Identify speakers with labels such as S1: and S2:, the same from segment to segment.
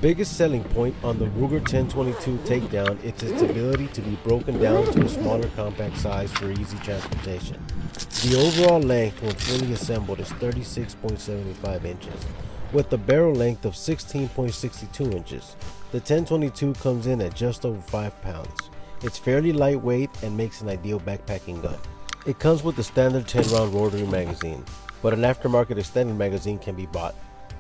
S1: biggest selling point on the Ruger 1022 Takedown is its ability to be broken down to a smaller compact size for easy transportation. The overall length when fully assembled is 36.75 inches, with a barrel length of 16.62 inches. The 1022 comes in at just over 5 pounds. It's fairly lightweight and makes an ideal backpacking gun. It comes with the standard 10-round rotary magazine, but an aftermarket extended magazine can be bought.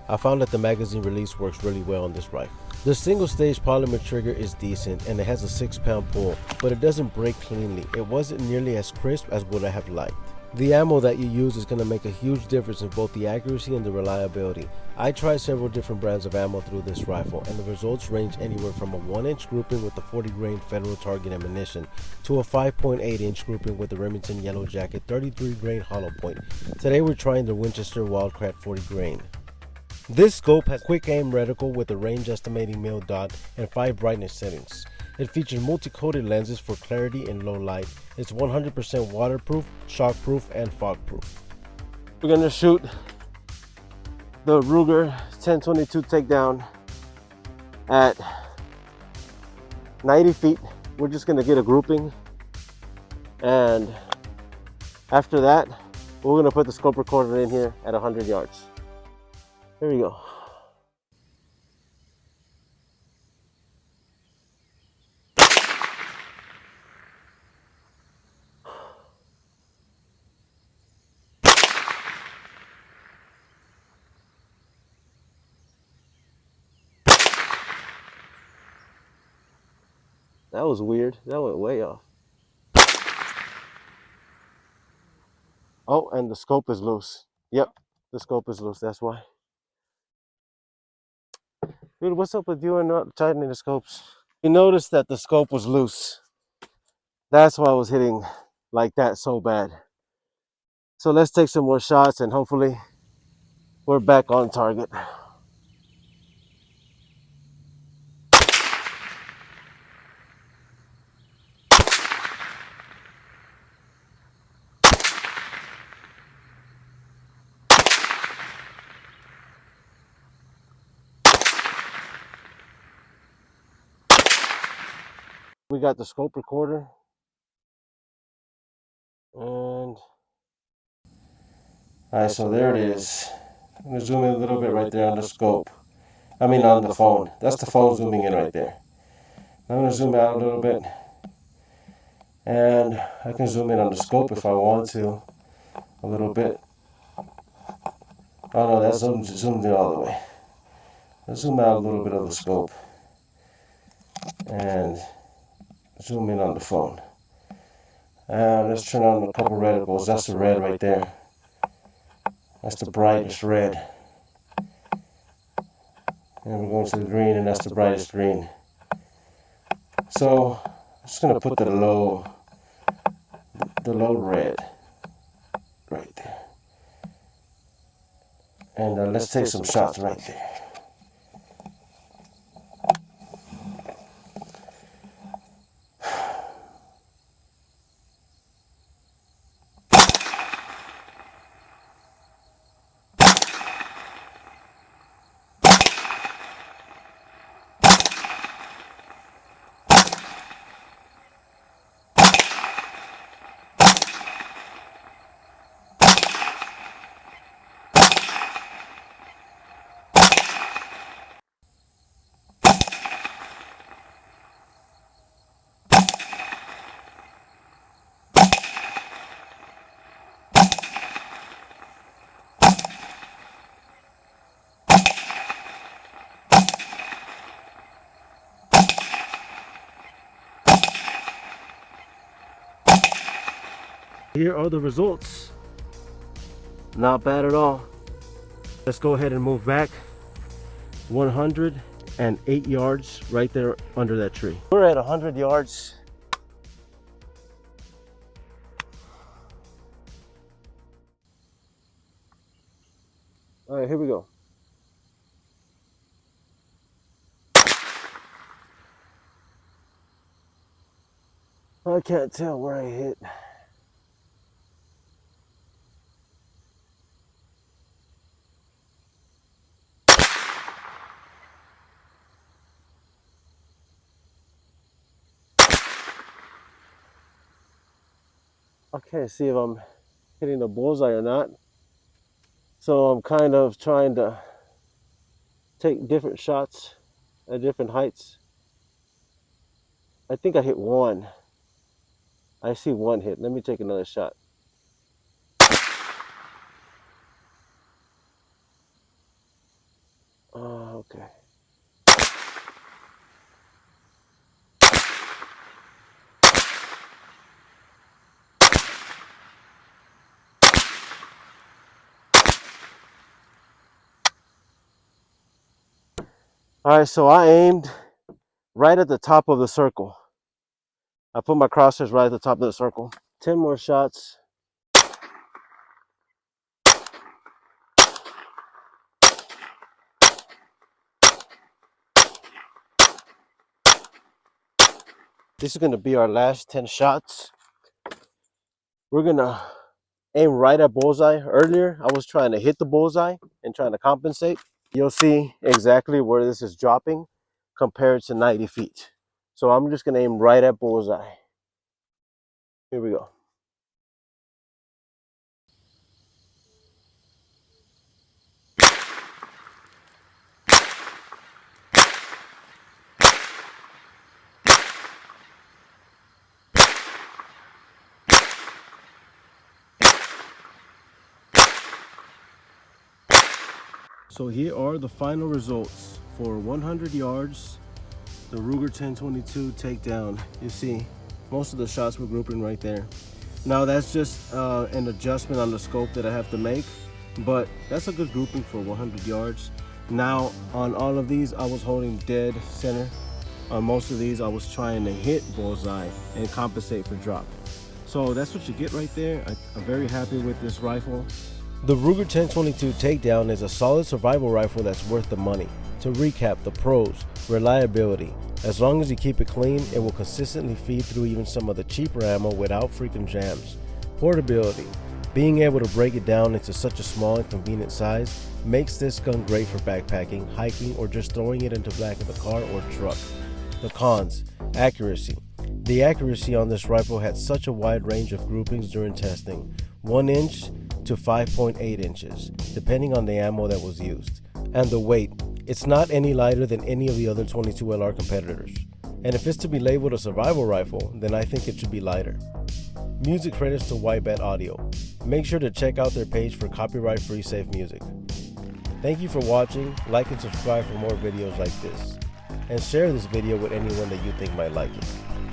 S1: I found that the magazine release works really well on this rifle. The single stage polymer trigger is decent and it has a 6-pound pull, but it doesn't break cleanly. It wasn't nearly as crisp as what I have liked. The ammo that you use is going to make a huge difference in both the accuracy and the reliability. I tried several different brands of ammo through this rifle, and the results range anywhere from a 1-inch grouping with the 40 grain Federal Target ammunition to a 5.8-inch grouping with the Remington Yellow Jacket 33 grain hollow point. Today we're trying the Winchester Wildcat 40 grain. This scope has quick aim reticle with a range estimating mil dot and 5 brightness settings. It features multi-coated lenses for clarity in low light. It's 100% waterproof, shockproof, and fogproof. We're gonna shoot the Ruger 1022 Takedown at 90 feet. We're just gonna get a grouping, and after that, we're gonna put the scope recorder in here at 100 yards. Here we go. That was weird. That went way off. Oh, and the scope is loose. Yep, the scope is loose. That's why. Dude, what's up with you and not tightening the scopes? You noticed that the scope was loose. That's why I was hitting like that so bad. So let's take some more shots and hopefully we're back on target. We got the scope recorder, and alright, so there it is. I'm gonna zoom in a little bit right there on the scope. I mean on the phone. That's the phone zooming in right there. I'm gonna zoom out a little bit, and I can zoom in on the scope if I want to a little bit. Oh no, that's zoomed in all the way. Let's zoom out a little bit of the scope and zoom in on the phone. And let's turn on a couple reticles. That's the red right there. That's the brightest red. And we're going to the green, and that's the brightest green. So I'm just gonna put the low red right there. And let's take some shots right there. Here are the results. Not bad at all. Let's go ahead and move back 108 yards right there under that tree. We're at 100 yards. All right, here we go. I can't tell where I hit. I can't see if I'm hitting the bullseye or not. So I'm kind of trying to take different shots at different heights. I think I hit one. I see one hit. Let me take another shot. Okay. All right, so I aimed right at the top of the circle. I put my crosshairs right at the top of the circle. 10 more shots. This is gonna be our last 10 shots. We're gonna aim right at bullseye. Earlier, I was trying to hit the bullseye and trying to compensate. You'll see exactly where this is dropping compared to 90 feet. So I'm just gonna aim right at bullseye. Here we go. So here are the final results for 100 yards, the Ruger 1022 takedown. You see, most of the shots were grouping right there. Now that's just an adjustment on the scope that I have to make, but that's a good grouping for 100 yards. Now on all of these, I was holding dead center. On most of these, I was trying to hit bullseye and compensate for drop. So that's what you get right there. I'm very happy with this rifle. The Ruger 1022 Takedown is a solid survival rifle that's worth the money. To recap, the pros: reliability. As long as you keep it clean, it will consistently feed through even some of the cheaper ammo without freaking jams. Portability. Being able to break it down into such a small and convenient size makes this gun great for backpacking, hiking, or just throwing it into the back of the car or truck. The cons: accuracy. The accuracy on this rifle had such a wide range of groupings during testing, 1 inch to 5.8 inches, depending on the ammo that was used. And the weight, it's not any lighter than any of the other 22LR competitors. And if it's to be labeled a survival rifle, then I think it should be lighter. Music credits to Whitebed Audio. Make sure to check out their page for copyright-free safe music. Thank you for watching, like and subscribe for more videos like this. And share this video with anyone that you think might like it.